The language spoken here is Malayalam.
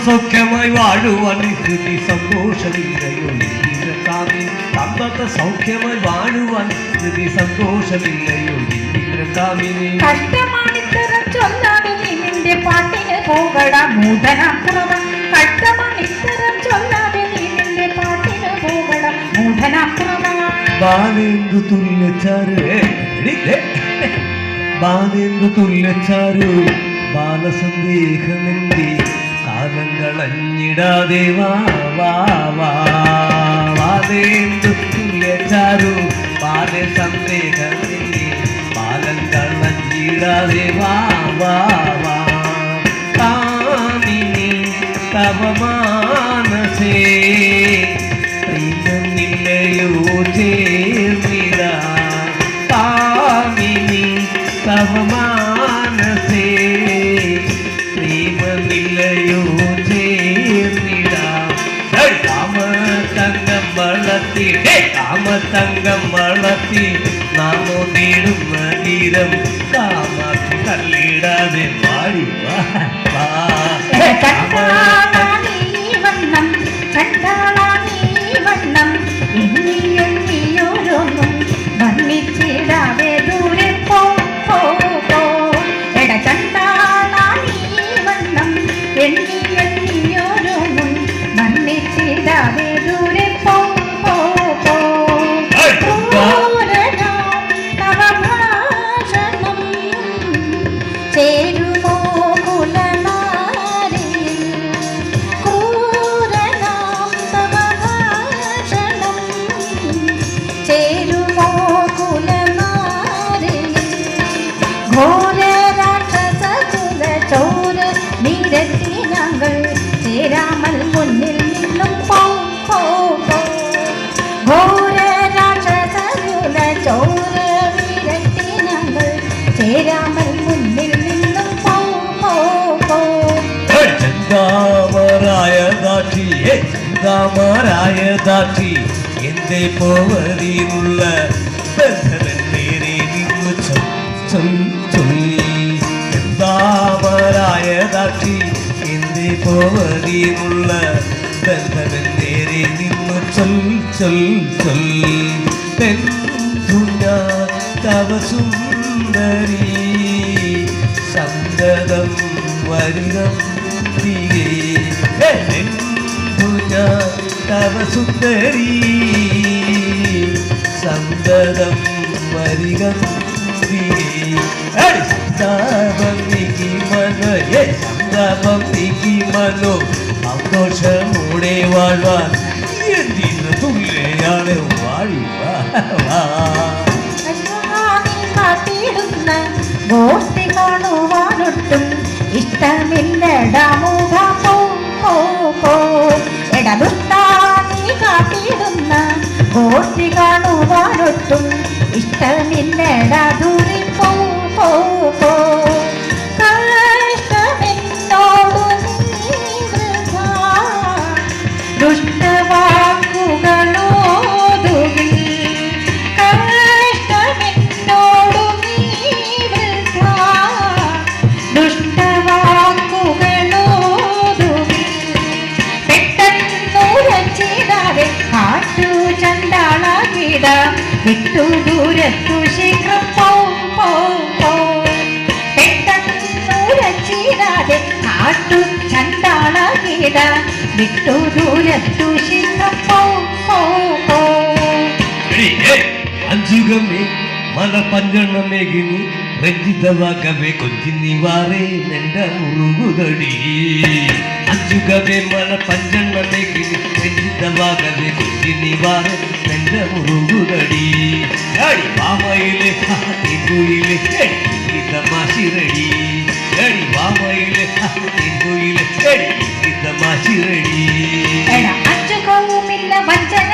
സൗഖ്യമായി വാഴുവാൻ സ്ഥിതി സന്തോഷമില്ലയോ കാമിനി സമ്പത്ത് സൗഖ്യമായി വാഴുവാൻ സ്ഥിതി സന്തോഷമില്ലയോ കാമിനി കഷ്ടമാണിത്തരം ചൊല്ലാതെ നിന്റെ പാട്ടിന് പോകട മൂഢനാക്രമ കഷ്ടമാണിത്തരം ചൊല്ലാതെ നിന്റെ പാട്ടിന് പോകട മൂഢനാക്രമ ബാലേന്ദു തുല്യച്ചാരു ബാലേന്ദു തുല്യച്ചാരു ബാലസന്ദേഹമെന്തി കാലം കളഞ്ഞിടാതെ വാ വാ വാ ബാലേന്ദു തുല്യച്ചാരു ബാലസന്ദേഹമെന്തി കാലം കളഞ്ഞിടാതെ വാ വാ വാ കാമിനി തവ മാനസേ പ്രിയമില്ലയോ ചേർന്നിട കാമിനി തവ മാനസേ പ്രേമമില്ലയോ ചേർന്നിട കാമതങ്കം വളർത്തി കാമതങ്കം വളർത്തി നാമോ നേടുന്ന ഗീരം കാമാക്ഷി തള്ളിടാതെ പാടി വർണ്ണിച്ചിടാതെ ദൂരെ പോ എട കണ്ടാളാണീ വണ്ണം എണ്ണി എണ്ണിയോരോന്നും വർണ്ണിച്ചിടാതെ ദൂരെ പോ നവഭാഷണം ചേരുമോ കുലനാരിൽ ക്രൂരനാം നവഭാഷണം ചേരുമോ കുലനാരിൽ ഘോര രാക്ഷസ കുല ചോര നിരത്തി ഞങ്ങൾ ചേരാമൽ മുന്നിൽ നിന്നും പോ ഘോര രാക്ഷസ കുല ചോര നിരത്തി ഞങ്ങൾ ചേരാമൽ മുന്നിൽ നിന്നും പോ ചെന്താമരായ ദാക്ഷി എന്റെ പോവതിയുള്ള നേരെ നിന്നു ചെന്താമരായ ദാക്ഷി എന്റെ പോവതിയുള്ള നേരെ നിന്നു തവ സുന്ദരി സന്തതം വരികം തവ സുന്ദരി സന്തതം വരികം സന്താപന്തിക്ക് മനോ സന്തോഷമൂടെ വാഴ്വാൻ എന്തിന് തുല്യാണ് വാഴി കാട്ടിടുന്ന ഗോഷ്ടി കാണുവാനൊട്ടും ഇഷ്ടമില്ലടമുഖ പോ എടതുത്താനി കാട്ടിടുന്ന ഗോഷ്ടി കാണുവാനൊട്ടും ഇഷ്ടമില്ലട ദൂരി പോ കഷ്ടമെന്നോടു ദുഷ്ടവാക്കുകളോതുകിൽ കഷ്ടമെന്നോടു ദുഷ്ടവാക്കുകളോതുകിൽ പെട്ടെന്നുരച്ചിടാതെ കാട്ടു ചണ്ടാളകിട വിട്ടു ദൂരത്തു ശീഘ്രം പോ പെട്ടെന്നുരച്ചിടാതെ കാട്ടു ചണ്ടാളകിട വിട്ടു ദൂരത്തു ശീഘ്രം പോ അഞ്ചുകമേ മല പഞ്ചണ്ണമേകിനി രഞ്ജിതവാകവേ കൊഞ്ചിനിവാറേ നെണ്ട മുറുകുതടി അഞ്ചുകമേ മല പഞ്ചണ്ണമേകിനി രഞ്ജിതവാകവേ കൊഞ്ചിനിവാറേ നെണ്ട മുറുകുതടി വാമയിലെ തെങ്കുയിലെ തമാശിരടി വാമയിലെ തെങ്കുയിലെ തമാശിരടി അഞ്ചുകവുമില്ല വഞ്ചന